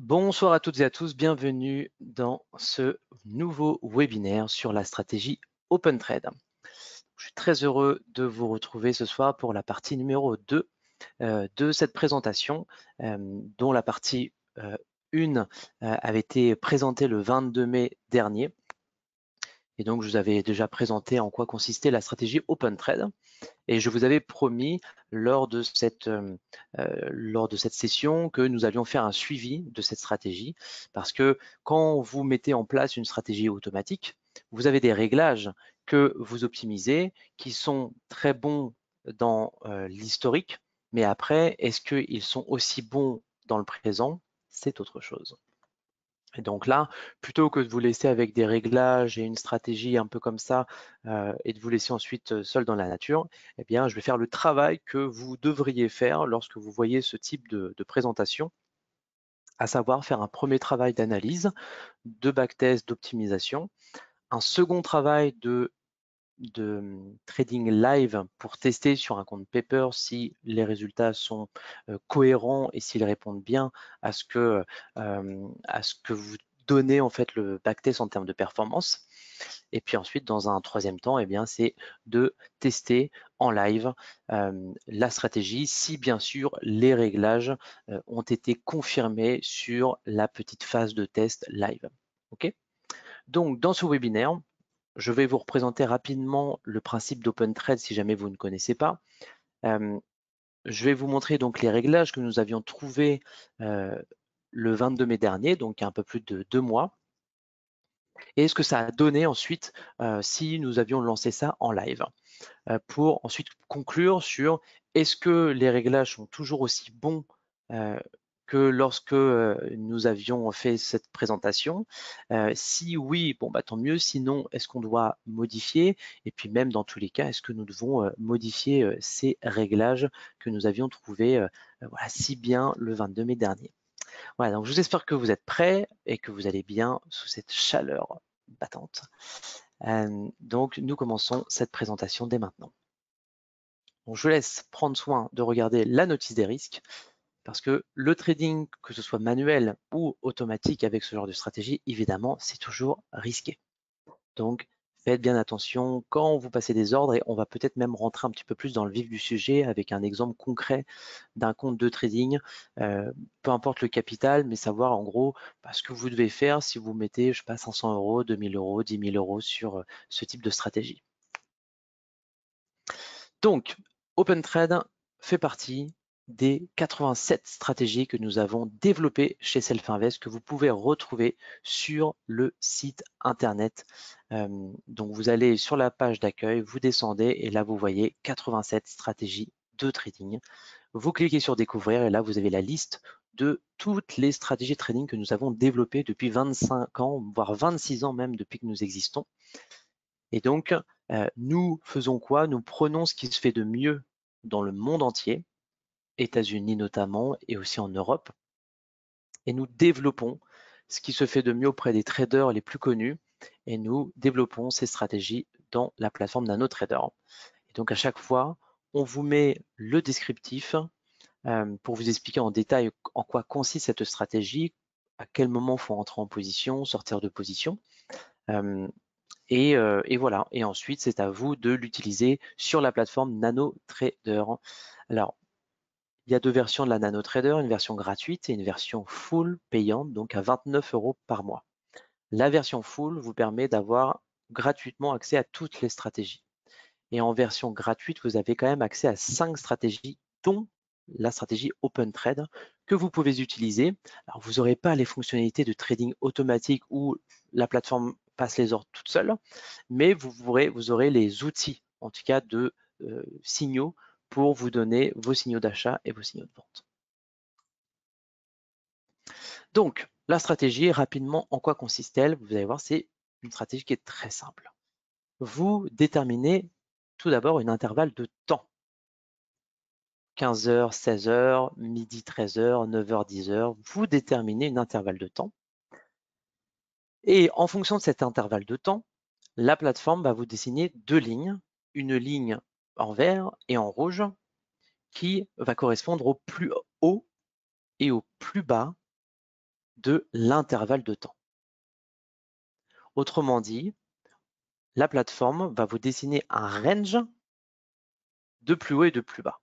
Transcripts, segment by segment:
Bonsoir à toutes et à tous, bienvenue dans ce nouveau webinaire sur la stratégie OpenTrade. Je suis très heureux de vous retrouver ce soir pour la partie numéro 2 de cette présentation, dont la partie 1 avait été présentée le 22 mai dernier. Et donc, je vous avais déjà présenté en quoi consistait la stratégie OpenTrade. Et je vous avais promis lors de cette session que nous allions faire un suivi de cette stratégie, parce que quand vous mettez en place une stratégie automatique, vous avez des réglages que vous optimisez qui sont très bons dans l'historique, mais après, est-ce qu'ils sont aussi bons dans le présent? C'est autre chose. Et donc là, plutôt que de vous laisser avec des réglages et une stratégie un peu comme ça, et de vous laisser ensuite seul dans la nature, eh bien, je vais faire le travail que vous devriez faire lorsque vous voyez ce type de présentation, à savoir faire un premier travail d'analyse, de backtest, d'optimisation, un second travail de trading live pour tester sur un compte Paper si les résultats sont cohérents et s'ils répondent bien à ce que vous donnez en fait le backtest en termes de performance. Et puis ensuite, dans un troisième temps, eh bien, c'est de tester en live la stratégie si bien sûr les réglages ont été confirmés sur la petite phase de test live. Ok. Donc dans ce webinaire, je vais vous représenter rapidement le principe d'OpenTrade si jamais vous ne connaissez pas. Je vais vous montrer donc les réglages que nous avions trouvés le 22 mai dernier, donc il y a un peu plus de 2 mois, et ce que ça a donné ensuite si nous avions lancé ça en live, pour ensuite conclure sur est-ce que les réglages sont toujours aussi bons que lorsque nous avions fait cette présentation. Si oui, bon, bah, tant mieux. Sinon, est-ce qu'on doit modifier? Et puis même dans tous les cas, est-ce que nous devons modifier ces réglages que nous avions trouvés voilà, si bien le 22 mai dernier? Voilà, donc j'espère que vous êtes prêts et que vous allez bien sous cette chaleur battante. Donc nous commençons cette présentation dès maintenant. Donc, je laisse prendre soin de regarder la notice des risques, parce que le trading, que ce soit manuel ou automatique avec ce genre de stratégie, évidemment, c'est toujours risqué. Donc, faites bien attention quand vous passez des ordres, et on va peut-être même rentrer un petit peu plus dans le vif du sujet avec un exemple concret d'un compte de trading, peu importe le capital, mais savoir en gros ce que vous devez faire si vous mettez, je sais pas, 500 €, 2000 €, 10 000 € sur ce type de stratégie. Donc, OpenTrade fait partie des 87 stratégies que nous avons développées chez Self-Invest, que vous pouvez retrouver sur le site internet. Donc, vous allez sur la page d'accueil, vous descendez et là, vous voyez 87 stratégies de trading. Vous cliquez sur découvrir et là, vous avez la liste de toutes les stratégies de trading que nous avons développées depuis 25 ans, voire 26 ans même depuis que nous existons. Et donc, nous faisons quoi? Nous prenons ce qui se fait de mieux dans le monde entier, États-Unis notamment, et aussi en Europe, et nous développons ce qui se fait de mieux auprès des traders les plus connus, et nous développons ces stratégies dans la plateforme NanoTrader. Et donc, à chaque fois, on vous met le descriptif pour vous expliquer en détail en quoi consiste cette stratégie, à quel moment il faut entrer en position, sortir de position. Et voilà. Et ensuite, c'est à vous de l'utiliser sur la plateforme NanoTrader. Alors, il y a deux versions de la NanoTrader, une version gratuite et une version full payante, donc à 29 € par mois. La version full vous permet d'avoir gratuitement accès à toutes les stratégies. Et en version gratuite, vous avez quand même accès à 5 stratégies, dont la stratégie OpenTrade que vous pouvez utiliser. Alors, vous n'aurez pas les fonctionnalités de trading automatique où la plateforme passe les ordres toute seule, mais vous aurez les outils, en tout cas de signaux, pour vous donner vos signaux d'achat et vos signaux de vente. Donc, la stratégie, rapidement, en quoi consiste-t-elle? Vous allez voir, c'est une stratégie qui est très simple. Vous déterminez tout d'abord une intervalle de temps. 15 h, 16 h, midi 13 h, 9 h, 10 h, vous déterminez une intervalle de temps. Et en fonction de cet intervalle de temps, la plateforme va vous dessiner deux lignes, une ligne en vert et en rouge qui va correspondre au plus haut et au plus bas de l'intervalle de temps. Autrement dit, la plateforme va vous dessiner un range de plus haut et de plus bas.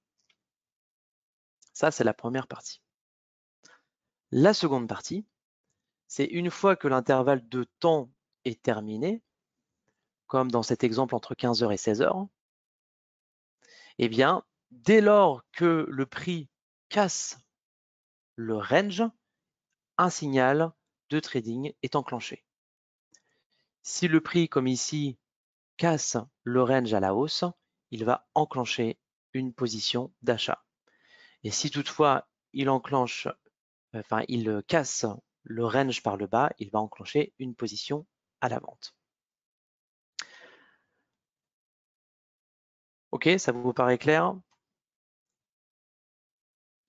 Ça, c'est la première partie. La seconde partie, c'est une fois que l'intervalle de temps est terminé, comme dans cet exemple entre 15h et 16h, eh bien, dès lors que le prix casse le range, un signal de trading est enclenché. Si le prix, comme ici, casse le range à la hausse, il va enclencher une position d'achat. Et si toutefois il casse le range par le bas, il va enclencher une position à la vente. Ok, ça vous paraît clair?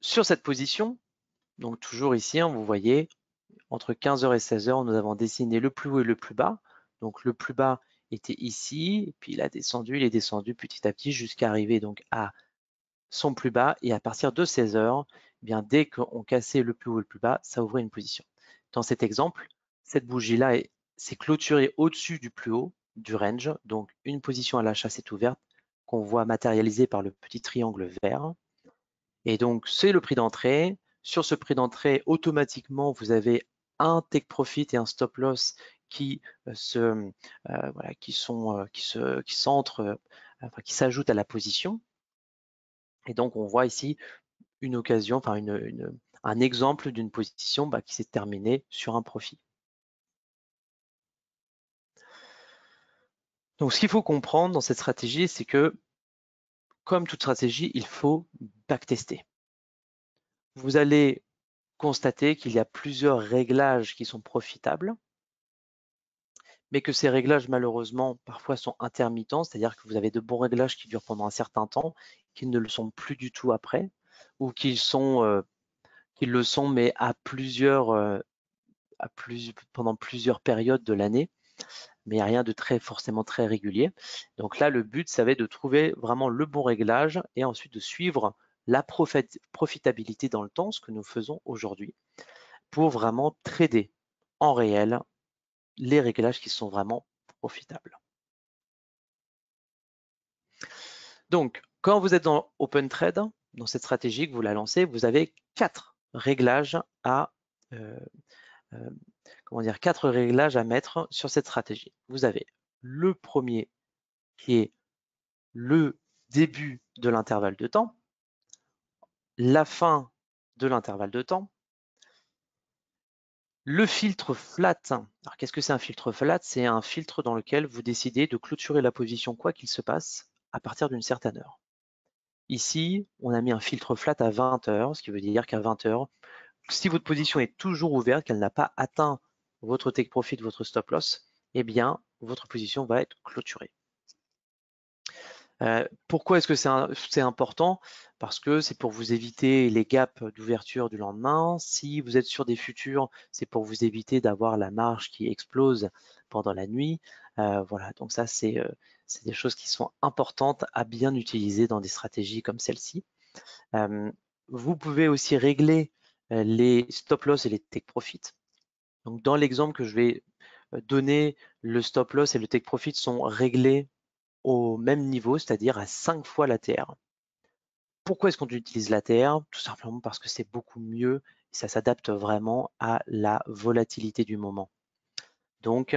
Sur cette position, donc toujours ici, vous voyez, entre 15h et 16h, nous avons dessiné le plus haut et le plus bas. Donc le plus bas était ici, et puis il est descendu petit à petit jusqu'à arriver donc à son plus bas. Et à partir de 16h, eh bien dès qu'on cassait le plus haut et le plus bas, ça ouvrait une position. Dans cet exemple, cette bougie-là s'est clôturée au-dessus du plus haut du range. Donc une position à l'achat s'est ouverte, qu'on voit matérialisée par le petit triangle vert. Et donc c'est le prix d'entrée. Sur ce prix d'entrée, automatiquement, vous avez un take profit et un stop loss qui s'ajoutent à la position. Et donc on voit ici une occasion, un exemple d'une position qui s'est terminée sur un profit. Donc ce qu'il faut comprendre dans cette stratégie, c'est que comme toute stratégie, il faut backtester. Vous allez constater qu'il y a plusieurs réglages qui sont profitables, mais que ces réglages, malheureusement, parfois sont intermittents, c'est-à-dire que vous avez de bons réglages qui durent pendant un certain temps, qui ne le sont plus du tout après, ou qu'ils le sont, mais pendant plusieurs périodes de l'année, mais rien de forcément très régulier. Donc là, le but, ça va être de trouver vraiment le bon réglage et ensuite de suivre la profitabilité dans le temps, ce que nous faisons aujourd'hui, pour vraiment trader en réel les réglages qui sont vraiment profitables. Donc, quand vous êtes dans Open Trade, dans cette stratégie que vous la lancez, vous avez 4 réglages à mettre sur cette stratégie. Vous avez le premier qui est le début de l'intervalle de temps, la fin de l'intervalle de temps, le filtre flat. Alors, qu'est-ce que c'est un filtre flat? C'est un filtre dans lequel vous décidez de clôturer la position quoi qu'il se passe à partir d'une certaine heure. Ici, on a mis un filtre flat à 20 heures, ce qui veut dire qu'à 20 heures, si votre position est toujours ouverte, qu'elle n'a pas atteint votre take profit, votre stop loss, eh bien, votre position va être clôturée. Pourquoi est-ce que c'est important? Parce que c'est pour vous éviter les gaps d'ouverture du lendemain. Si vous êtes sur des futurs, c'est pour vous éviter d'avoir la marge qui explose pendant la nuit. Voilà, donc ça, c'est des choses qui sont importantes à bien utiliser dans des stratégies comme celle-ci. Vous pouvez aussi régler les stop loss et les take profit. Donc, dans l'exemple que je vais donner, le stop loss et le take profit sont réglés au même niveau, c'est-à-dire à 5 fois l'ATR. Pourquoi est-ce qu'on utilise l'ATR? Tout simplement parce que c'est beaucoup mieux, ça s'adapte vraiment à la volatilité du moment. Donc,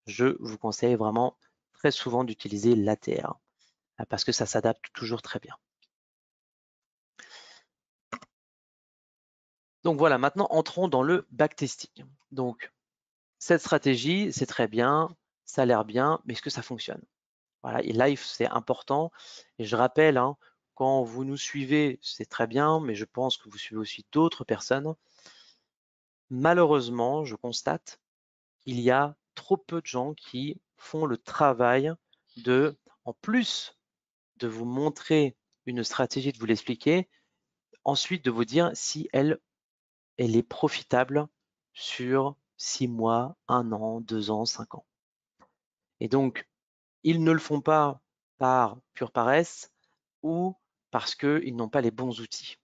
je vous conseille vraiment très souvent d'utiliser l'ATR parce que ça s'adapte toujours très bien. Donc voilà, maintenant entrons dans le backtesting. Donc, cette stratégie, c'est très bien, ça a l'air bien, mais est-ce que ça fonctionne? Voilà, et là, c'est important. Et je rappelle, quand vous nous suivez, c'est très bien, mais je pense que vous suivez aussi d'autres personnes. Malheureusement, je constate qu'il y a trop peu de gens qui font le travail en plus de vous montrer une stratégie, de vous l'expliquer, ensuite de vous dire si elle est profitable sur 6 mois, 1 an, 2 ans, 5 ans. Et donc, ils ne le font pas par pure paresse ou parce qu'ils n'ont pas les bons outils.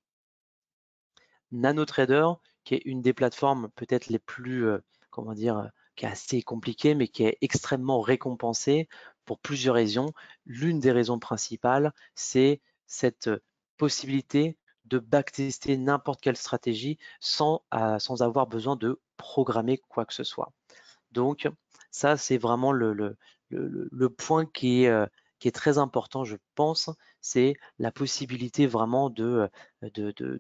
NanoTrader, qui est une des plateformes peut-être les plus, comment dire, qui est assez compliquée, mais qui est extrêmement récompensée pour plusieurs raisons. L'une des raisons principales, c'est cette possibilité de backtester n'importe quelle stratégie sans avoir besoin de programmer quoi que ce soit. Donc, ça, c'est vraiment le point qui est très important, je pense, c'est la possibilité vraiment de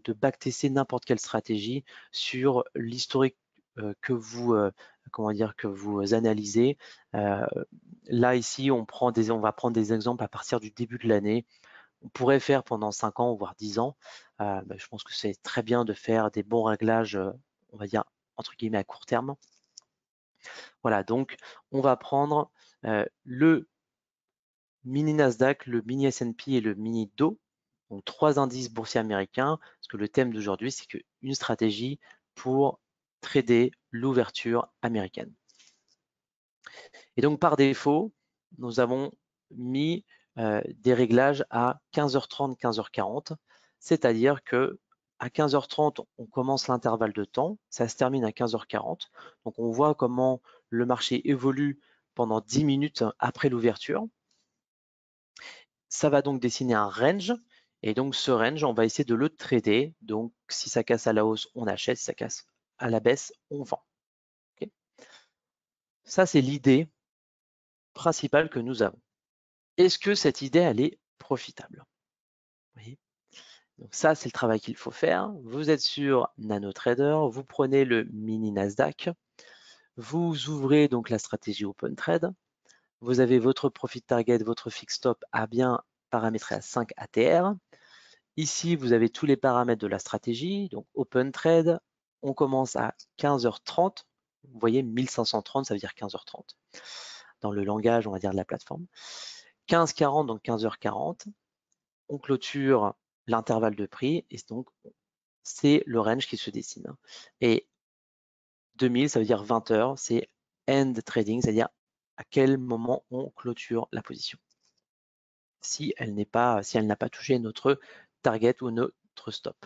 backtester n'importe quelle stratégie sur l'historique que vous analysez. Là, ici, on va prendre des exemples à partir du début de l'année. On pourrait faire pendant 5 ans, voire 10 ans. Je pense que c'est très bien de faire des bons réglages, on va dire, entre guillemets, à court terme. Voilà, donc on va prendre le mini Nasdaq, le mini S&P et le mini Dow, donc 3 indices boursiers américains, parce que le thème d'aujourd'hui, c'est une stratégie pour trader l'ouverture américaine. Et donc par défaut, nous avons mis des réglages à 15h30, 15h40, c'est-à-dire que à 15h30, on commence l'intervalle de temps, ça se termine à 15h40. Donc on voit comment le marché évolue pendant 10 minutes après l'ouverture. Ça va donc dessiner un range, et donc ce range, on va essayer de le trader. Donc si ça casse à la hausse, on achète, si ça casse à la baisse, on vend. Okay. Ça, c'est l'idée principale que nous avons. Est-ce que cette idée, elle est profitable? Oui. Donc ça, c'est le travail qu'il faut faire. Vous êtes sur NanoTrader, vous prenez le mini Nasdaq, vous ouvrez donc la stratégie Open Trade, vous avez votre profit target, votre fixed stop à bien paramétrer à 5 ATR. Ici, vous avez tous les paramètres de la stratégie, donc Open Trade, on commence à 15h30, vous voyez 1530, ça veut dire 15h30, dans le langage, on va dire, de la plateforme. 15h40, donc 15h40, on clôture l'intervalle de prix, et donc c'est le range qui se dessine. Et 2000, ça veut dire 20 heures, c'est end trading, c'est-à-dire à quel moment on clôture la position. Si elle n'a pas touché notre target ou notre stop.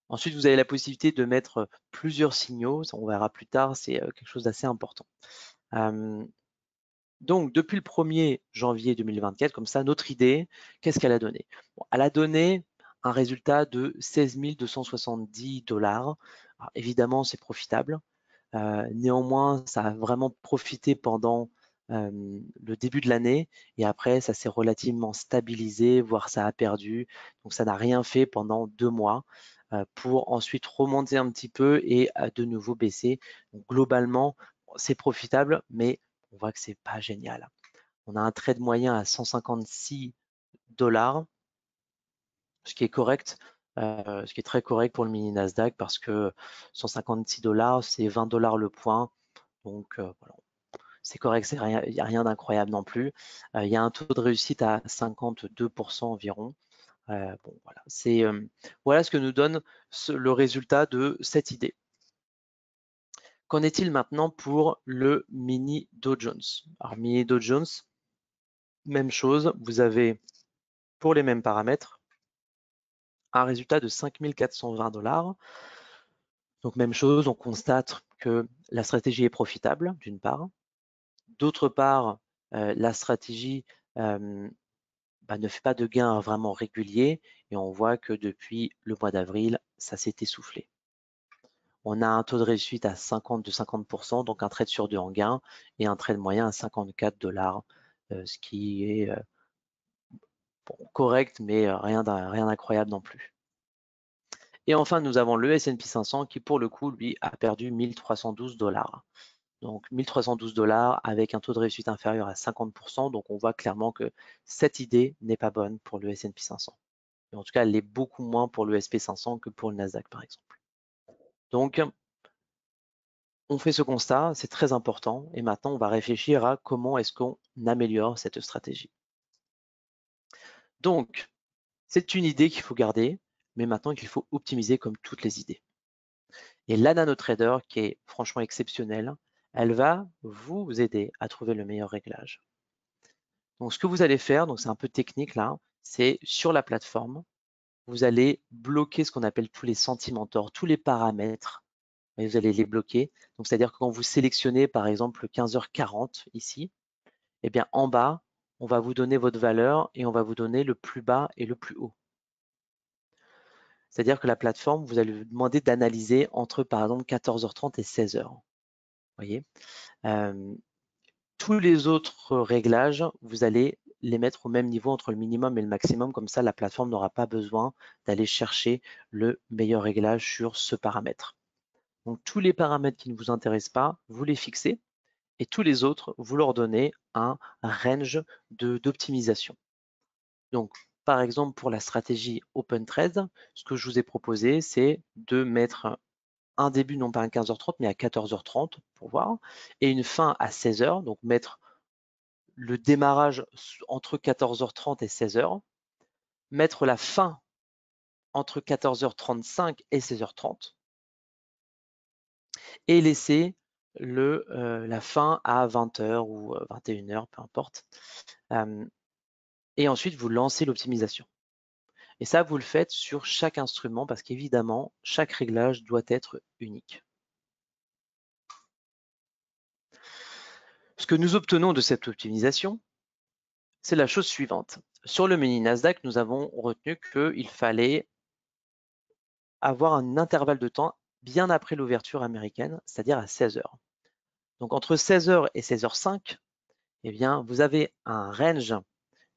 Ensuite, vous avez la possibilité de mettre plusieurs signaux, ça on verra plus tard, c'est quelque chose d'assez important. Donc, depuis le 1er janvier 2024, comme ça, notre idée, qu'est-ce qu'elle a donné? Bon, elle a donné un résultat de 16 270 $. Alors, évidemment, c'est profitable. Néanmoins, ça a vraiment profité pendant le début de l'année et après, ça s'est relativement stabilisé, voire ça a perdu. Donc, ça n'a rien fait pendant 2 mois pour ensuite remonter un petit peu et de nouveau baisser. Donc, globalement, c'est profitable, mais on voit que c'est pas génial. On a un trade moyen à 156 $, ce qui est correct, ce qui est très correct pour le mini Nasdaq parce que 156 $, c'est 20 $ le point. Donc voilà, c'est correct, il n'y a rien d'incroyable non plus. Il y a un taux de réussite à 52% environ. Bon, voilà, voilà ce que nous donne le résultat de cette idée. Qu'en est-il maintenant pour le mini Dow Jones? Alors, mini Dow Jones, même chose, vous avez pour les mêmes paramètres un résultat de 5 420 $. Donc, même chose, on constate que la stratégie est profitable, d'une part. D'autre part, la stratégie ne fait pas de gains vraiment réguliers et on voit que depuis le mois d'avril, ça s'est essoufflé. On a un taux de réussite à 50%, donc un trade sur 2 en gain et un trade moyen à 54 $, ce qui est correct, mais rien d'incroyable non plus. Et enfin, nous avons le S&P 500 qui, pour le coup, lui, a perdu 1312 $. Donc 1312 $ avec un taux de réussite inférieur à 50%. Donc on voit clairement que cette idée n'est pas bonne pour le S&P 500. Et en tout cas, elle l'est beaucoup moins pour le SP 500 que pour le Nasdaq, par exemple. Donc, on fait ce constat, c'est très important. Et maintenant, on va réfléchir à comment est-ce qu'on améliore cette stratégie. Donc, c'est une idée qu'il faut garder, mais maintenant qu'il faut optimiser comme toutes les idées. Et la NanoTrader, qui est franchement exceptionnelle, elle va vous aider à trouver le meilleur réglage. Donc, ce que vous allez faire, donc c'est un peu technique là, c'est sur la plateforme, vous allez bloquer ce qu'on appelle tous les sentimentors, tous les paramètres et vous allez les bloquer. Donc, c'est-à-dire que quand vous sélectionnez, par exemple, 15h40 ici, eh bien, en bas, on va vous donner votre valeur et on va vous donner le plus bas et le plus haut. C'est-à-dire que la plateforme, vous allez lui demander d'analyser entre, par exemple, 14h30 et 16h. Voyez, tous les autres réglages, vous allez les mettre au même niveau entre le minimum et le maximum. Comme ça, la plateforme n'aura pas besoin d'aller chercher le meilleur réglage sur ce paramètre. Donc, tous les paramètres qui ne vous intéressent pas, vous les fixez et tous les autres, vous leur donnez un range d'optimisation. Donc, par exemple, pour la stratégie OpenTrade, ce que je vous ai proposé, c'est de mettre un début, non pas à 15h30, mais à 14h30 pour voir, et une fin à 16h, donc mettre le démarrage entre 14h30 et 16h, mettre la fin entre 14h35 et 16h30, et laisser la fin à 20h ou 21h, peu importe. Et ensuite, vous lancez l'optimisation. Et ça, vous le faites sur chaque instrument parce qu'évidemment, chaque réglage doit être unique. Ce que nous obtenons de cette optimisation, c'est la chose suivante. Sur le menu Nasdaq, nous avons retenu qu'il fallait avoir un intervalle de temps bien après l'ouverture américaine, c'est-à-dire à 16h. Donc entre 16h et 16h05, eh bien, vous avez un range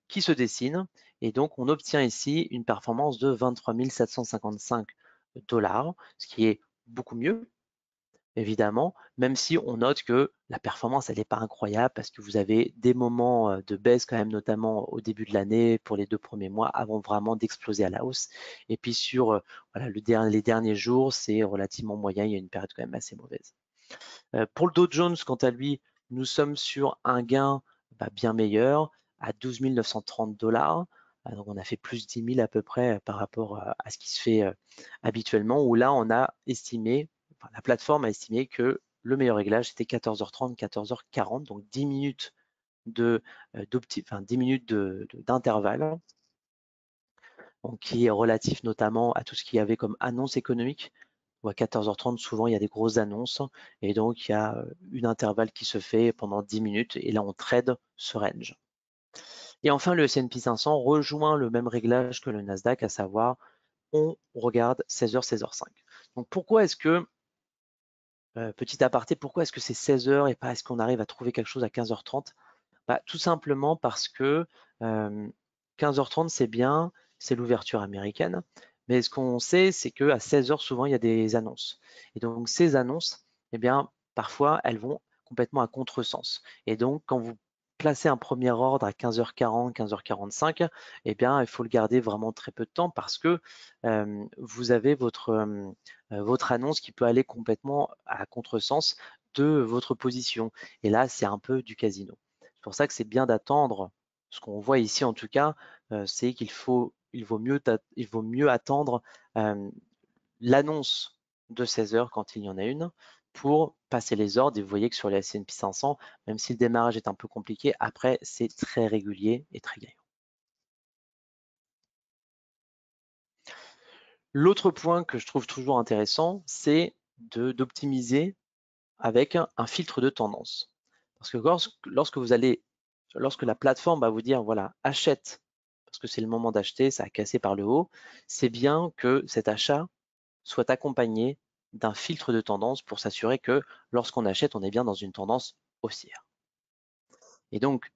qui se dessine et donc on obtient ici une performance de 23 755 $, ce qui est beaucoup mieux, évidemment, même si on note que la performance, elle n'est pas incroyable parce que vous avez des moments de baisse quand même, notamment au début de l'année pour les 2 premiers mois avant vraiment d'exploser à la hausse. Et puis sur voilà, les derniers jours, c'est relativement moyen, il y a une période quand même assez mauvaise. Pour le Dow Jones, quant à lui, nous sommes sur un gain bien meilleur à 12 930 $. Donc on a fait plus 10 000 à peu près par rapport à ce qui se fait habituellement, où là on a estimé, la plateforme a estimé que le meilleur réglage c'était 14h30, 14h40, donc 10 minutes d'intervalle, qui est relatif notamment à tout ce qu'il y avait comme annonce économique, où à 14h30, souvent, il y a des grosses annonces et donc il y a une intervalle qui se fait pendant 10 minutes et là, on trade ce range. Et enfin, le S&P 500 rejoint le même réglage que le Nasdaq, à savoir, on regarde 16h, 16h05. Donc, pourquoi est-ce que, petit aparté, pourquoi est-ce que c'est 16h et pas est-ce qu'on arrive à trouver quelque chose à 15h30? Tout simplement parce que 15h30, c'est bien, c'est l'ouverture américaine. Mais ce qu'on sait, c'est qu'à 16h, souvent, il y a des annonces. Et donc, ces annonces, eh bien, parfois, elles vont complètement à contresens. Et donc, quand vous placez un premier ordre à 15h40, 15h45, eh bien, il faut le garder vraiment très peu de temps parce que vous avez votre annonce qui peut aller complètement à contresens de votre position. Et là, c'est un peu du casino. C'est pour ça que c'est bien d'attendre. Ce qu'on voit ici, en tout cas, c'est qu'il il vaut mieux attendre l'annonce de 16 heures quand il y en a une pour passer les ordres. Et vous voyez que sur les S&P 500, même si le démarrage est un peu compliqué, après, c'est très régulier et très gagnant. L'autre point que je trouve toujours intéressant, c'est d'optimiser avec un filtre de tendance. Parce que lorsque la plateforme va vous dire, voilà, achète, parce que c'est le moment d'acheter, ça a cassé par le haut, c'est bien que cet achat soit accompagné d'un filtre de tendance pour s'assurer que lorsqu'on achète, on est bien dans une tendance haussière. Et donc,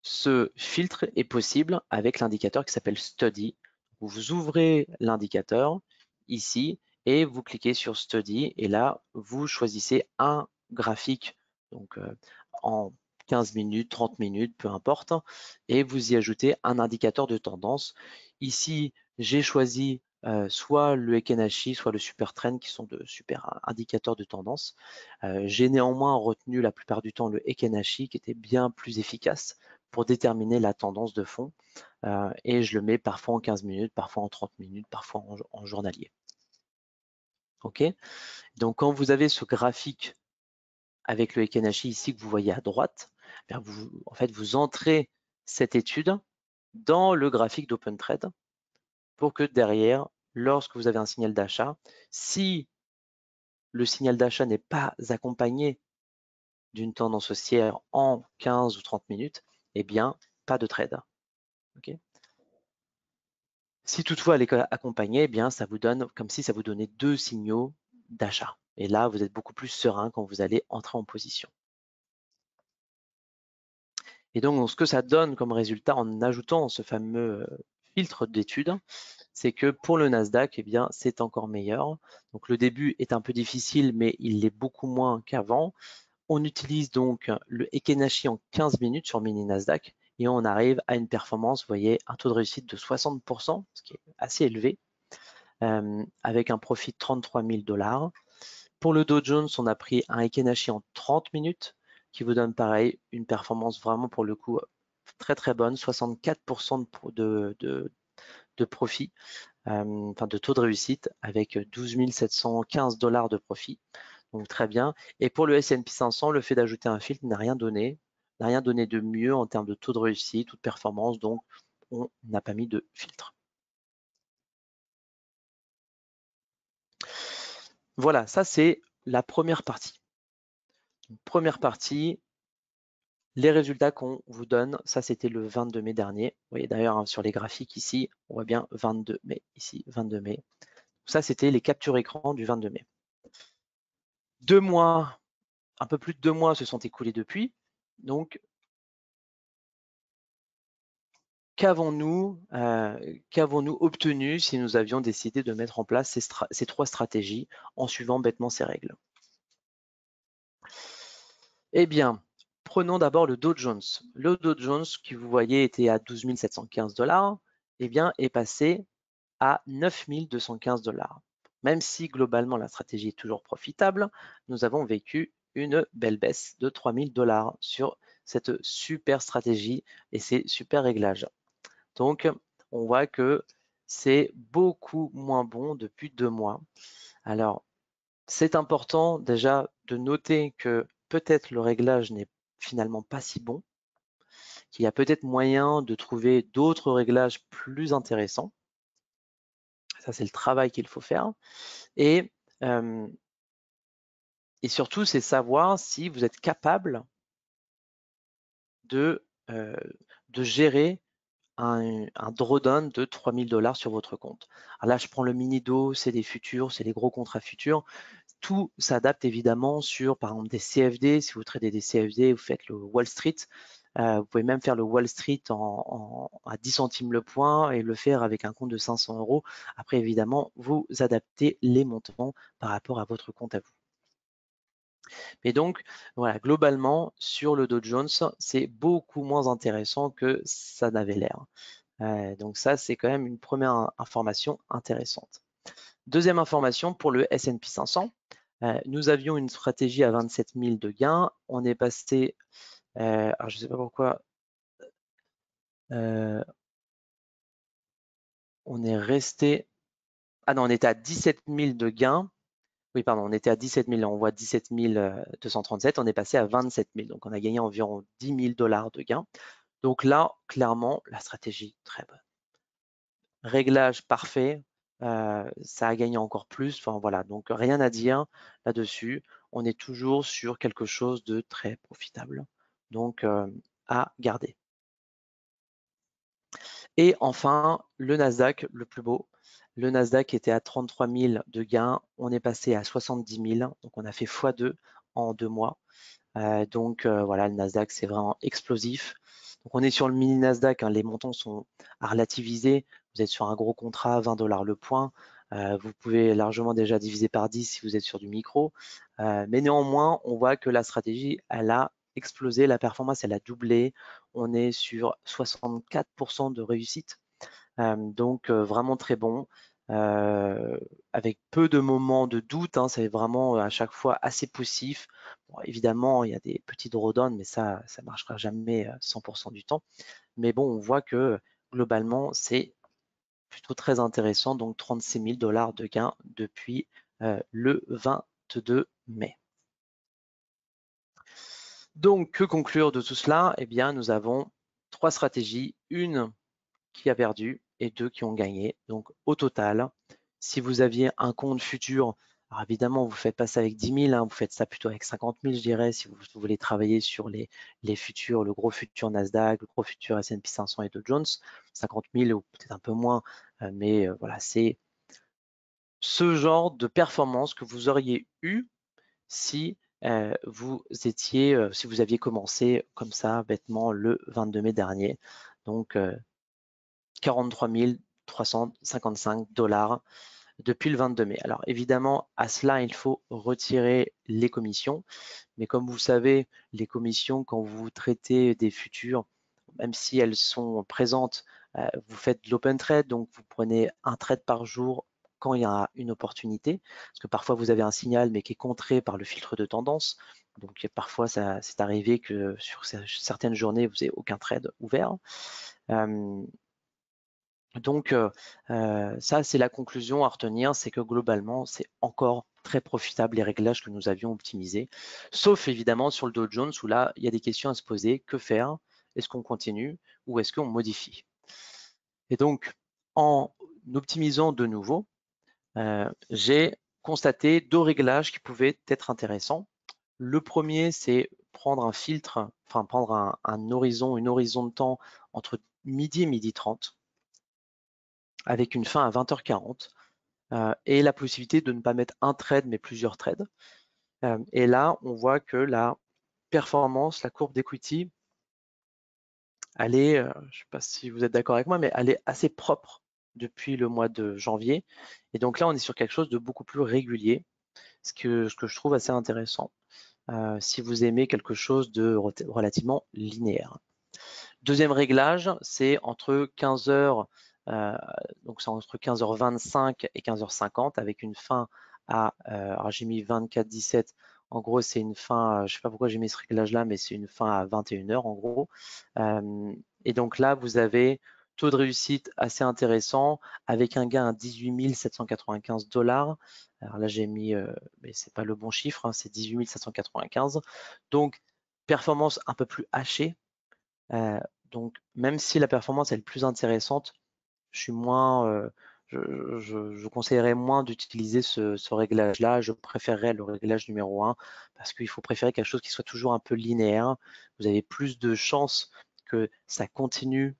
ce filtre est possible avec l'indicateur qui s'appelle Study, où vous ouvrez l'indicateur ici et vous cliquez sur Study et là, vous choisissez un graphique donc en 15 minutes, 30 minutes, peu importe, et vous y ajoutez un indicateur de tendance. Ici, j'ai choisi soit le Ekenashi, soit le Super Trend qui sont de super indicateurs de tendance. J'ai néanmoins retenu la plupart du temps le Ekenashi qui était bien plus efficace pour déterminer la tendance de fond et je le mets parfois en 15 minutes, parfois en 30 minutes, parfois en journalier. Ok. Donc quand vous avez ce graphique avec le Ekenashi ici que vous voyez à droite, en fait vous entrez cette étude dans le graphique d'OpenTrade pour que derrière, lorsque vous avez un signal d'achat, si le signal d'achat n'est pas accompagné d'une tendance haussière en 15 ou 30 minutes, eh bien, pas de trade. Okay. Si toutefois elle est accompagnée, eh bien, ça vous donne comme si ça vous donnait 2 signaux d'achat. Et là, vous êtes beaucoup plus serein quand vous allez entrer en position. Et donc, ce que ça donne comme résultat en ajoutant ce fameux filtre d'étude, c'est que pour le Nasdaq, eh bien, c'est encore meilleur. Donc, le début est un peu difficile, mais il l'est beaucoup moins qu'avant. On utilise donc le Ekenashi en 15 minutes sur mini Nasdaq et on arrive à une performance, vous voyez, un taux de réussite de 60%, ce qui est assez élevé, avec un profit de 33 000 $. Pour le Dow Jones, on a pris un Ekenashi en 30 minutes qui vous donne pareil une performance vraiment pour le coup très très bonne, 64% de profit, enfin de taux de réussite avec 12 715 $ de profit. Donc très bien. Et pour le S&P 500, le fait d'ajouter un filtre n'a rien donné de mieux en termes de taux de réussite ou de performance, donc on n'a pas mis de filtre. Voilà, ça c'est la première partie. Première partie, les résultats qu'on vous donne, ça c'était le 22 mai dernier. Vous voyez d'ailleurs hein, sur les graphiques ici, on voit bien 22 mai, ici 22 mai. Ça c'était les captures écran du 22 mai. 2 mois, un peu plus de 2 mois se sont écoulés depuis. Donc qu'avons-nous obtenu si nous avions décidé de mettre en place ces 3 stratégies en suivant bêtement ces règles? Eh bien, prenons d'abord le Dow Jones. Le Dow Jones, qui vous voyez était à 12 715 $, eh bien, est passé à 9 215 $. Même si globalement la stratégie est toujours profitable, nous avons vécu une belle baisse de 3 000 $ sur cette super stratégie et ces super réglages. Donc, on voit que c'est beaucoup moins bon depuis 2 mois. Alors, c'est important déjà de noter que peut-être le réglage n'est finalement pas si bon, qu'il y a peut-être moyen de trouver d'autres réglages plus intéressants. Ça, c'est le travail qu'il faut faire. Et surtout, c'est savoir si vous êtes capable de gérer un drawdown de 3 000 $ sur votre compte. Alors là, je prends le mini Do, c'est des futurs, c'est les gros contrats futurs. Tout s'adapte évidemment sur, par exemple, des CFD. Si vous tradez des CFD, vous faites le Wall Street. Vous pouvez même faire le Wall Street à 10 centimes le point et le faire avec un compte de 500 €. Après, évidemment, vous adaptez les montants par rapport à votre compte à vous. Mais donc, voilà, globalement, sur le Dow Jones, c'est beaucoup moins intéressant que ça n'avait l'air. Donc ça, c'est quand même une première information intéressante. Deuxième information, pour le S&P 500, nous avions une stratégie à 27 000 de gains. On est passé, alors je ne sais pas pourquoi, on est resté, ah non, on était à 17 000 de gains. Oui, pardon, on était à 17 000, on voit 17 237, on est passé à 27 000, donc on a gagné environ 10 000 $ de gains. Donc là, clairement, la stratégie, très bonne. Réglage parfait, ça a gagné encore plus, enfin voilà, donc rien à dire là-dessus. On est toujours sur quelque chose de très profitable, donc à garder. Et enfin, le Nasdaq, le plus beau. Le Nasdaq était à 33 000 de gains, on est passé à 70 000, donc on a fait x2 en 2 mois. Donc voilà, le Nasdaq, c'est vraiment explosif. Donc on est sur le mini Nasdaq, hein, les montants sont à relativiser. Vous êtes sur un gros contrat, 20 $ le point. Vous pouvez largement déjà diviser par 10 si vous êtes sur du micro. Mais néanmoins, on voit que la stratégie, elle a explosé, la performance, elle a doublé. On est sur 64% de réussite. Donc vraiment très bon. Avec peu de moments de doute, hein, c'est vraiment à chaque fois assez poussif. Bon, évidemment, il y a des petits drawdowns, mais ça ne marchera jamais 100% du temps. Mais bon, on voit que globalement, c'est plutôt très intéressant. Donc 36 000 $ de gains depuis le 22 mai. Donc, que conclure de tout cela? Eh bien, nous avons 3 stratégies. Une qui a perdu et 2 qui ont gagné. Donc au total, si vous aviez un compte futur Alors évidemment, vous ne faites pas ça avec 10 000, hein, vous faites ça plutôt avec 50 000, je dirais, si vous voulez travailler sur les futurs, le gros futur Nasdaq, le gros futur S&P 500 et Dow Jones. 50 000 ou peut-être un peu moins, mais voilà, c'est ce genre de performance que vous auriez eu si si vous aviez commencé comme ça bêtement le 22 mai dernier. Donc 43 355 $ depuis le 22 mai. Alors évidemment, à cela, il faut retirer les commissions. Mais comme vous savez, les commissions, quand vous traitez des futurs, même si elles sont présentes, vous faites de l'open trade, donc vous prenez un trade par jour quand il y a une opportunité, parce que parfois vous avez un signal mais qui est contré par le filtre de tendance. Donc parfois, c'est arrivé que sur certaines journées, vous n'avez aucun trade ouvert. Donc ça, c'est la conclusion à retenir, c'est que globalement, c'est encore très profitable les réglages que nous avions optimisés, sauf évidemment sur le Dow Jones où là, il y a des questions à se poser. Que faire? Est-ce qu'on continue ou est-ce qu'on modifie? Et donc, en optimisant de nouveau, j'ai constaté 2 réglages qui pouvaient être intéressants. Le premier, c'est prendre un filtre, enfin prendre un horizon, une horizon de temps entre midi et midi 30, avec une fin à 20h40 et la possibilité de ne pas mettre un trade mais plusieurs trades. Et là, on voit que la performance, la courbe d'equity, elle est, je ne sais pas si vous êtes d'accord avec moi, mais elle est assez propre depuis le mois de janvier. Et donc là, on est sur quelque chose de beaucoup plus régulier, ce que je trouve assez intéressant si vous aimez quelque chose de relativement linéaire. Deuxième réglage, c'est entre 15h, donc c'est entre 15h25 et 15h50 avec une fin à, alors j'ai mis 24-17, en gros c'est une fin, je ne sais pas pourquoi j'ai mis ce réglage là, mais c'est une fin à 21h en gros. Et donc là vous avez taux de réussite assez intéressant avec un gain à 18 795 $. Alors là j'ai mis, mais c'est pas le bon chiffre, hein, c'est 18 795. Donc performance un peu plus hachée. Donc, même si la performance est le plus intéressante, je suis moins, je conseillerais moins d'utiliser ce réglage-là. Je préférerais le réglage numéro 1 parce qu'il faut préférer quelque chose qui soit toujours un peu linéaire. Vous avez plus de chances que ça continue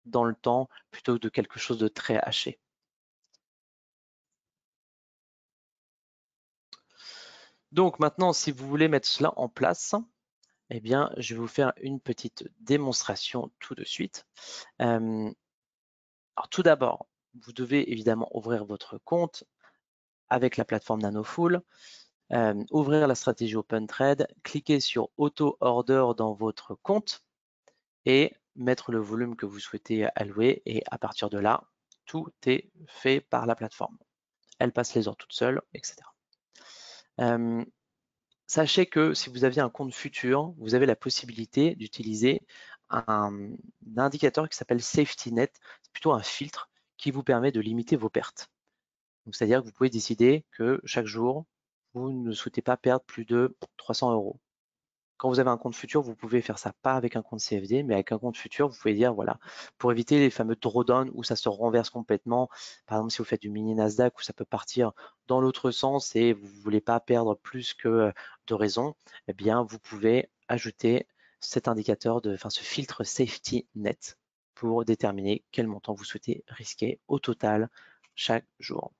dans le temps plutôt que de quelque chose de très haché. Donc maintenant, si vous voulez mettre cela en place, eh bien, je vais vous faire une petite démonstration tout de suite. Alors tout d'abord, vous devez évidemment ouvrir votre compte avec la plateforme NanoFull, ouvrir la stratégie OpenTrade, cliquer sur Auto Order dans votre compte et mettre le volume que vous souhaitez allouer. Et à partir de là, tout est fait par la plateforme. Elle passe les ordres toute seule, etc. Sachez que si vous aviez un compte futur, vous avez la possibilité d'utiliser un indicateur qui s'appelle Safety Net. C'est plutôt un filtre qui vous permet de limiter vos pertes. C'est-à-dire que vous pouvez décider que chaque jour, vous ne souhaitez pas perdre plus de 300 €. Quand vous avez un compte futur, vous pouvez faire ça pas avec un compte CFD, mais avec un compte futur, vous pouvez dire, voilà, pour éviter les fameux drawdown où ça se renverse complètement. Par exemple, si vous faites du mini Nasdaq où ça peut partir dans l'autre sens et vous ne voulez pas perdre plus que de raison, eh bien, vous pouvez ajouter cet indicateur, enfin ce filtre Safety Net pour déterminer quel montant vous souhaitez risquer au total chaque jour.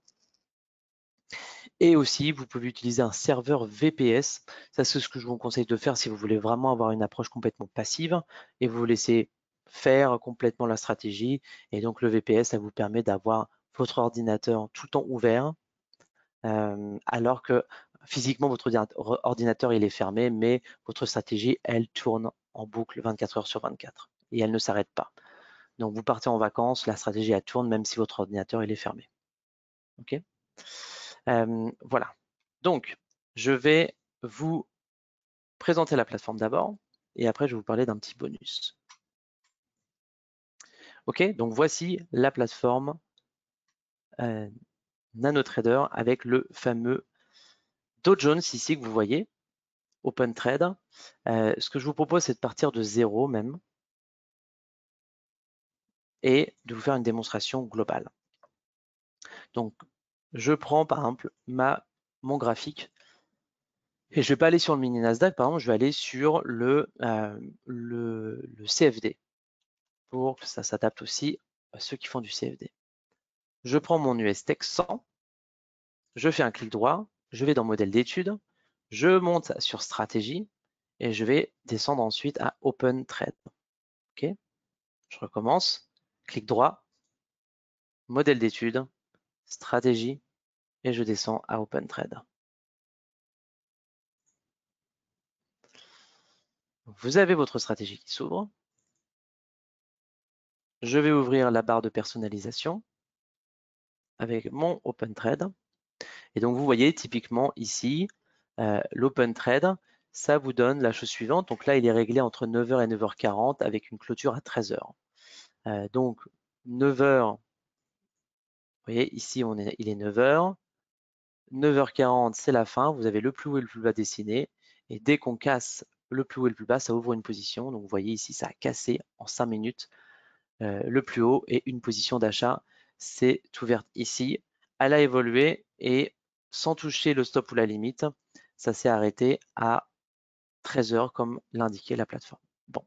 Et aussi, vous pouvez utiliser un serveur VPS. Ça, c'est ce que je vous conseille de faire si vous voulez vraiment avoir une approche complètement passive et vous laissez faire complètement la stratégie. Et donc, le VPS, ça vous permet d'avoir votre ordinateur tout le temps ouvert, alors que physiquement, votre ordinateur, il est fermé, mais votre stratégie, elle tourne en boucle 24 heures sur 24 et elle ne s'arrête pas. Donc, vous partez en vacances, la stratégie, elle tourne même si votre ordinateur, il est fermé. OK ? Voilà. Donc, je vais vous présenter la plateforme d'abord et après, je vais vous parler d'un petit bonus. OK, donc voici la plateforme NanoTrader avec le fameux Dow Jones ici que vous voyez, OpenTrade. Ce que je vous propose, c'est de partir de 0 même et de vous faire une démonstration globale. Donc, je prends par exemple ma mon graphique. Et je ne vais pas aller sur le mini Nasdaq, par exemple, je vais aller sur le CFD pour que ça s'adapte aussi à ceux qui font du CFD. Je prends mon USTEX 100, je fais un clic droit, je vais dans modèle d'étude, je monte sur stratégie et je vais descendre ensuite à Open Trade. OK, je recommence, clic droit, modèle d'étude, stratégie et je descends à Open Trade. Vous avez votre stratégie qui s'ouvre. Je vais ouvrir la barre de personnalisation avec mon Open Trade. Et donc, vous voyez typiquement ici, l'Open Trade, ça vous donne la chose suivante. Donc là, il est réglé entre 9h et 9h40 avec une clôture à 13h. Donc, 9h, vous voyez, ici, il est 9h. 9h40, c'est la fin. Vous avez le plus haut et le plus bas dessiné. Et dès qu'on casse le plus haut et le plus bas, ça ouvre une position. Donc, vous voyez ici, ça a cassé en 5 minutes le plus haut et une position d'achat s'est ouverte ici. Elle a évolué et sans toucher le stop ou la limite, ça s'est arrêté à 13h comme l'indiquait la plateforme. Bon,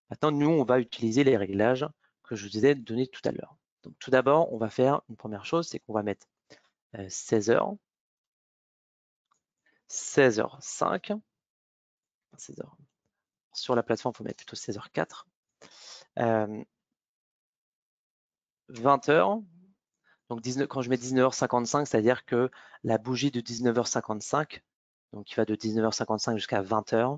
maintenant nous on va utiliser les réglages que je vous ai donnés tout à l'heure. Donc tout d'abord, on va faire une première chose, c'est qu'on va mettre 16h, 16h05, 16h. Sur la plateforme, il faut mettre plutôt 16h04. 20h, donc quand je mets 19h55, c'est-à-dire que la bougie de 19h55, donc qui va de 19h55 jusqu'à 20h,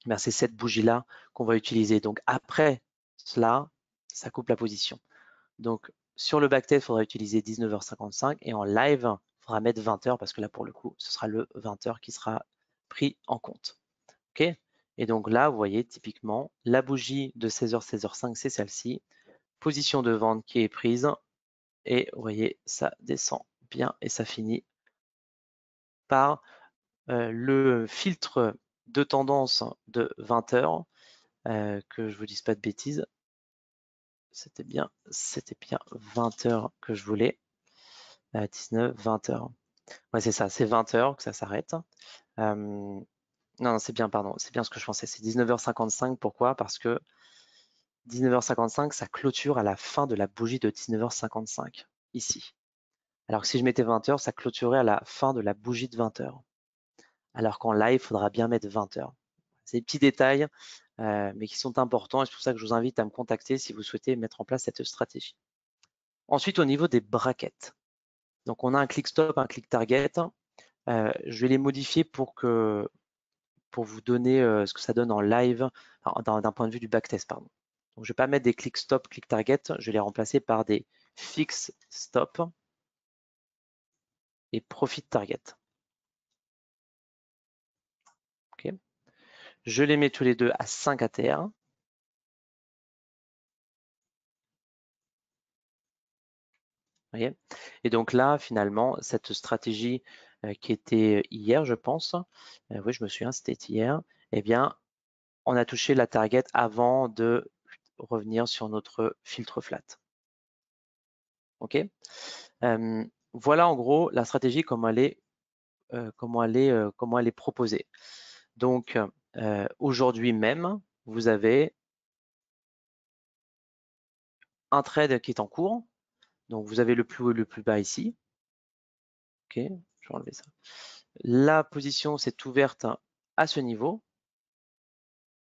ben c'est cette bougie-là qu'on va utiliser. Donc après cela, ça coupe la position. Donc sur le backtest, il faudra utiliser 19h55 et en live, il faudra mettre 20h parce que là, pour le coup, ce sera le 20h qui sera pris en compte. OK? Et donc là, vous voyez typiquement, la bougie de 16h, 16h05, c'est celle-ci. Position de vente qui est prise. Et vous voyez, ça descend bien et ça finit par le filtre de tendance de 20 heures, que je vous dise pas de bêtises. C'était bien 20 heures que je voulais. 19, 20 heures. Ouais, c'est ça, c'est 20 heures que ça s'arrête. Non, c'est bien, pardon, c'est bien ce que je pensais. C'est 19h55. Pourquoi? Parce que 19h55, ça clôture à la fin de la bougie de 19h55, ici. Alors que si je mettais 20 heures, ça clôturait à la fin de la bougie de 20 heures. Alors qu'en live, il faudra bien mettre 20 heures. C'est des petits détails, mais qui sont importants et c'est pour ça que je vous invite à me contacter si vous souhaitez mettre en place cette stratégie. Ensuite, au niveau des brackets. Donc, on a un click stop, un click target. Je vais les modifier pour vous donner ce que ça donne en live, d'un point de vue du backtest, pardon. Donc, je ne vais pas mettre des click stop, click target, je vais les remplacer par des fix stop et profit target. Okay. Je les mets tous les deux à 5 ATR. Voyez. Et donc là, finalement, cette stratégie qui était hier, je pense, oui, je me souviens, c'était hier, eh bien, on a touché la target avant de revenir sur notre filtre flat. OK. Voilà en gros la stratégie, comment elle est proposée. Donc, aujourd'hui même, vous avez un trade qui est en cours. Donc, vous avez le plus haut et le plus bas ici. OK, je vais enlever ça. La position s'est ouverte à ce niveau.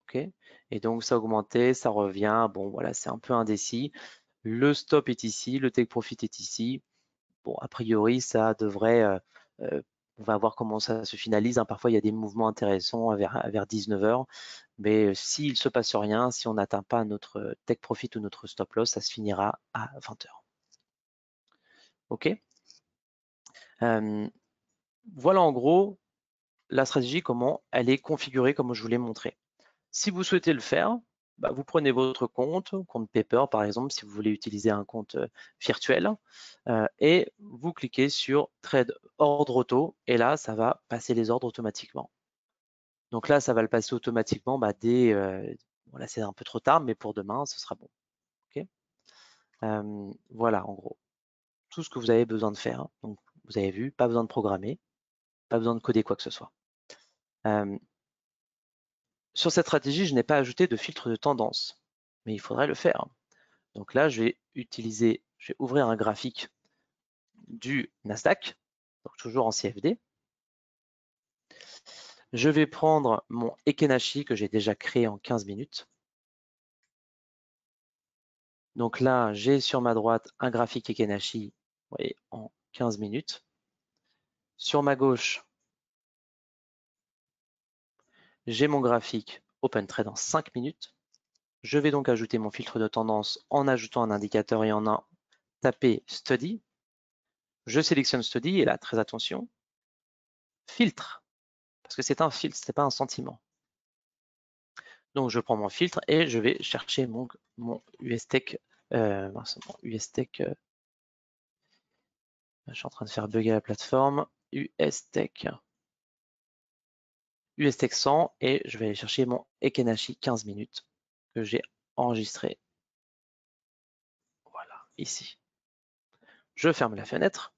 OK, et donc ça a augmenté, ça revient. Bon, voilà, c'est un peu indécis. Le stop est ici, le take profit est ici. Bon, a priori, ça devrait. On va voir comment ça se finalise. Hein. Parfois, il y a des mouvements intéressants vers 19 heures. Mais s'il ne se passe rien, si on n'atteint pas notre take profit ou notre stop loss, ça se finira à 20 heures. OK. Voilà en gros la stratégie, comment elle est configurée, comme je vous l'ai montré. Si vous souhaitez le faire, bah, vous prenez votre compte Paper par exemple, si vous voulez utiliser un compte virtuel, et vous cliquez sur Trade Ordre Auto, et là, ça va passer les ordres automatiquement. Donc là, ça va le passer automatiquement dès, voilà, c'est un peu trop tard, mais pour demain, ce sera bon. Okay. Voilà, en gros, tout ce que vous avez besoin de faire. Donc, vous avez vu, pas besoin de programmer. pas besoin de coder quoi que ce soit. Sur cette stratégie, je n'ai pas ajouté de filtre de tendance, mais il faudrait le faire. Donc là, je vais ouvrir un graphique du Nasdaq, donc toujours en CFD. Je vais prendre mon Ekenashi que j'ai déjà créé en 15 minutes. Donc là, j'ai sur ma droite un graphique Ekenashi, vous voyez, en 15 minutes. Sur ma gauche, j'ai mon graphique OpenTrade en 5 minutes. Je vais donc ajouter mon filtre de tendance en ajoutant un indicateur et en taper Study. Je sélectionne Study et là, très attention, filtre, parce que c'est un filtre, ce n'est pas un sentiment. Donc je prends mon filtre et je vais chercher mon USTech. USTech, je suis en train de faire bugger la plateforme. USTech 100 et je vais aller chercher mon Ekenashi 15 minutes que j'ai enregistré. Voilà, ici. Je ferme la fenêtre.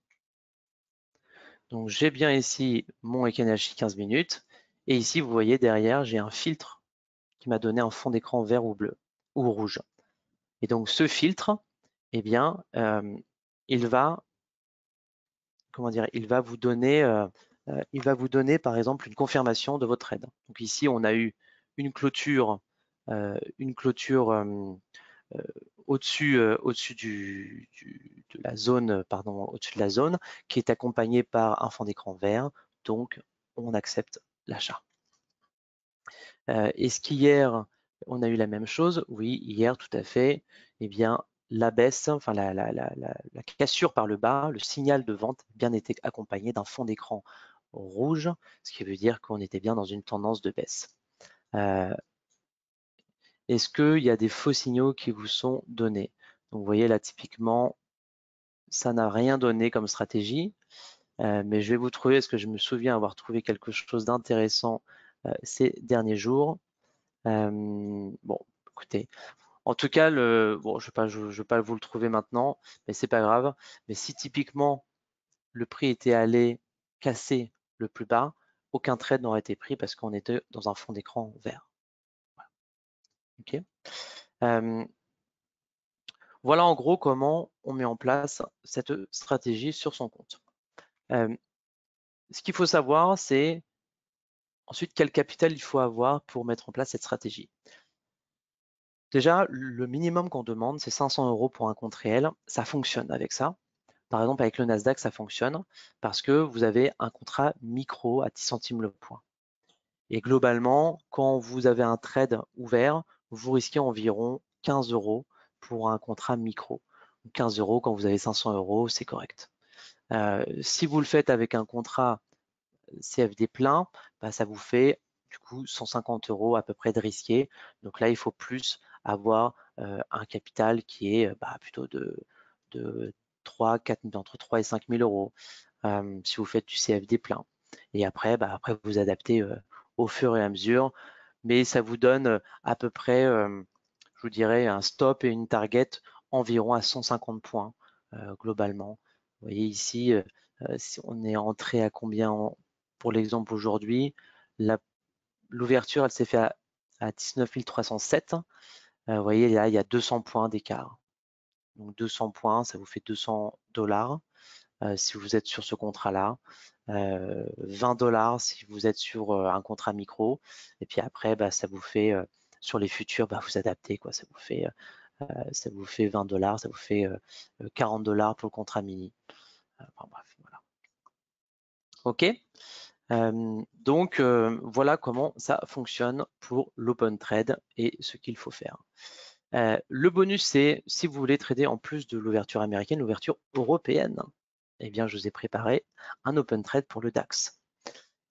Donc j'ai bien ici mon Ekenashi 15 minutes et ici vous voyez derrière j'ai un filtre qui m'a donné un fond d'écran vert ou bleu ou rouge. Et donc ce filtre, eh bien, il va vous donner par exemple une confirmation de votre trade. Donc ici on a eu une clôture au-dessus de la zone, au-dessus de la zone, qui est accompagnée par un fond d'écran vert. Donc on accepte l'achat. Est-ce qu'hier on a eu la même chose? Oui, hier tout à fait. Eh bien, la baisse, enfin la cassure par le bas, le signal de vente a bien été accompagné d'un fond d'écran rouge, ce qui veut dire qu'on était bien dans une tendance de baisse. Est-ce qu'il y a des faux signaux qui vous sont donnés? Donc vous voyez là typiquement, ça n'a rien donné comme stratégie, mais je vais vous trouver, parce que je me souviens avoir trouvé quelque chose d'intéressant ces derniers jours. Bon, écoutez, en tout cas, bon, je ne vais pas vous le trouver maintenant, mais c'est pas grave. Mais si typiquement le prix était allé casser le plus bas, aucun trade n'aurait été pris parce qu'on était dans un fond d'écran vert. Voilà. Okay. Voilà en gros comment on met en place cette stratégie sur son compte. Ce qu'il faut savoir, c'est ensuite quel capital il faut avoir pour mettre en place cette stratégie. Déjà, le minimum qu'on demande, c'est 500 € pour un compte réel. Ça fonctionne avec ça. Par exemple, avec le Nasdaq, ça fonctionne parce que vous avez un contrat micro à 10 centimes le point. Et globalement, quand vous avez un trade ouvert, vous risquez environ 15 € pour un contrat micro. 15 € quand vous avez 500 €, c'est correct. Si vous le faites avec un contrat CFD plein, bah, ça vous fait du coup 150 € à peu près de risqué. Donc là, il faut plus avoir un capital qui est plutôt de 3, 4, entre 3 et 5 000 € si vous faites du CFD plein. Et après, après vous adaptez au fur et à mesure, mais ça vous donne à peu près, je vous dirais, un stop et une target environ à 150 points globalement. Vous voyez ici, si on est entré à combien pour l'exemple aujourd'hui, l'ouverture elle s'est faite à 19 307. Vous voyez là, il y a 200 points d'écart. Donc 200 points, ça vous fait 200 $. Si vous êtes sur ce contrat-là, 20 $, si vous êtes sur un contrat micro, et puis après, ça vous fait, sur les futurs, vous adaptez, quoi. Ça vous fait 20 $, ça vous fait 40 $ pour le contrat mini. Enfin, bref, voilà. OK. Donc, voilà comment ça fonctionne pour l'open trade et ce qu'il faut faire. Le bonus, c'est si vous voulez trader en plus de l'ouverture américaine, l'ouverture européenne, eh bien, je vous ai préparé un open trade pour le DAX.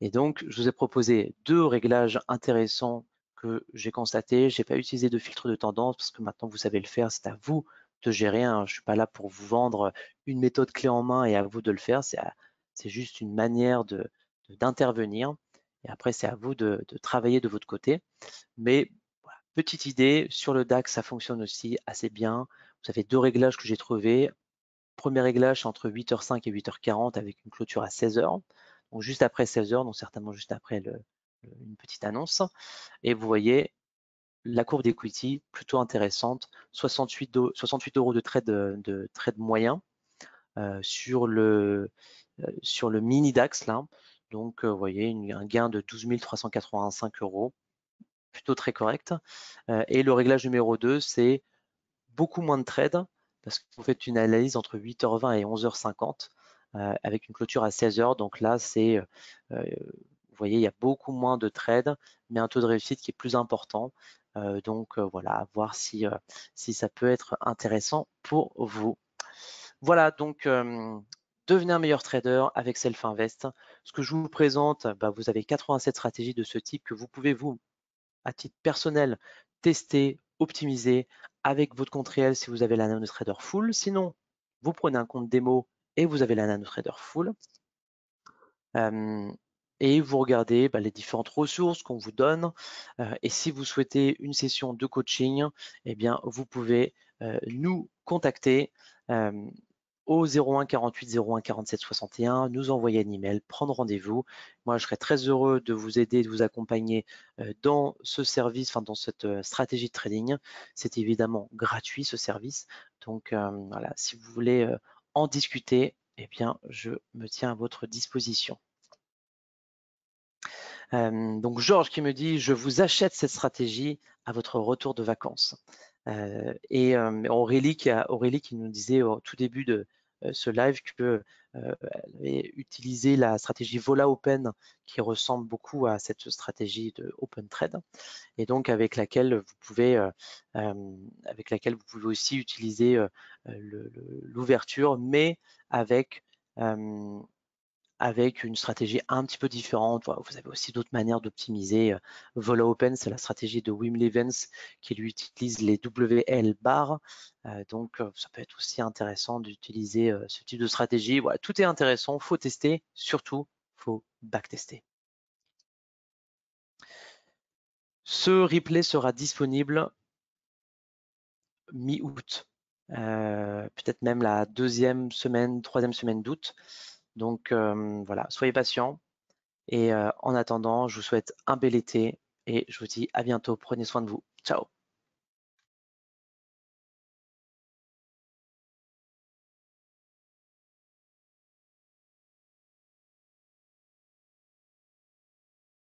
Et donc, je vous ai proposé 2 réglages intéressants que j'ai constatés. Je n'ai pas utilisé de filtre de tendance parce que maintenant vous savez le faire, c'est à vous de gérer. Hein. Je ne suis pas là pour vous vendre une méthode clé en main et à vous de le faire. C'est juste une manière d'intervenir. Et après, c'est à vous de travailler de votre côté. Mais voilà, petite idée, sur le DAX, ça fonctionne aussi assez bien. Vous avez 2 réglages que j'ai trouvés. Premier réglage, c'est entre 8h05 et 8h40 avec une clôture à 16h. donc juste après 16 heures, donc certainement juste après une petite annonce. Et vous voyez la courbe d'equity plutôt intéressante, 68 € de trade moyen sur le mini DAX là. Donc vous voyez un gain de 12 385 €, plutôt très correct. Et le réglage numéro 2, c'est beaucoup moins de trades parce que vous faites une analyse entre 8h20 et 11h50 avec une clôture à 16h. Donc là, vous voyez, il y a beaucoup moins de trades, mais un taux de réussite qui est plus important. Donc voilà, voir si ça peut être intéressant pour vous. Voilà, donc devenez un meilleur trader avec Self-Invest. Ce que je vous présente, vous avez 87 stratégies de ce type que vous pouvez vous, à titre personnel, tester, optimiser avec votre compte réel si vous avez la NanoTrader Full. Sinon, vous prenez un compte démo et vous avez la NanoTrader Full. Et vous regardez les différentes ressources qu'on vous donne. Et si vous souhaitez une session de coaching, eh bien, vous pouvez nous contacter au 01 48 01 47 61, nous envoyer un email, prendre rendez-vous. Moi, je serais très heureux de vous aider, de vous accompagner dans ce service, enfin dans cette stratégie de trading. C'est évidemment gratuit ce service. Donc voilà, si vous voulez en discuter, eh bien, je me tiens à votre disposition. Donc Georges qui me dit, je vous achète cette stratégie à votre retour de vacances. Et Aurélie qui nous disait au tout début de ce live qu'elle avait utilisé la stratégie Vola Open qui ressemble beaucoup à cette stratégie de Open Trade et donc avec laquelle vous pouvez aussi utiliser l'ouverture, mais avec une stratégie un petit peu différente. Vous avez aussi d'autres manières d'optimiser. Vola Open, c'est la stratégie de Wim Levens qui lui utilise les WL bars. Donc, ça peut être aussi intéressant d'utiliser ce type de stratégie. Voilà, tout est intéressant, il faut tester, surtout, il faut backtester. Ce replay sera disponible mi-août, peut-être même la troisième semaine d'août. Donc voilà, soyez patients. Et en attendant, je vous souhaite un bel été et je vous dis à bientôt. Prenez soin de vous. Ciao.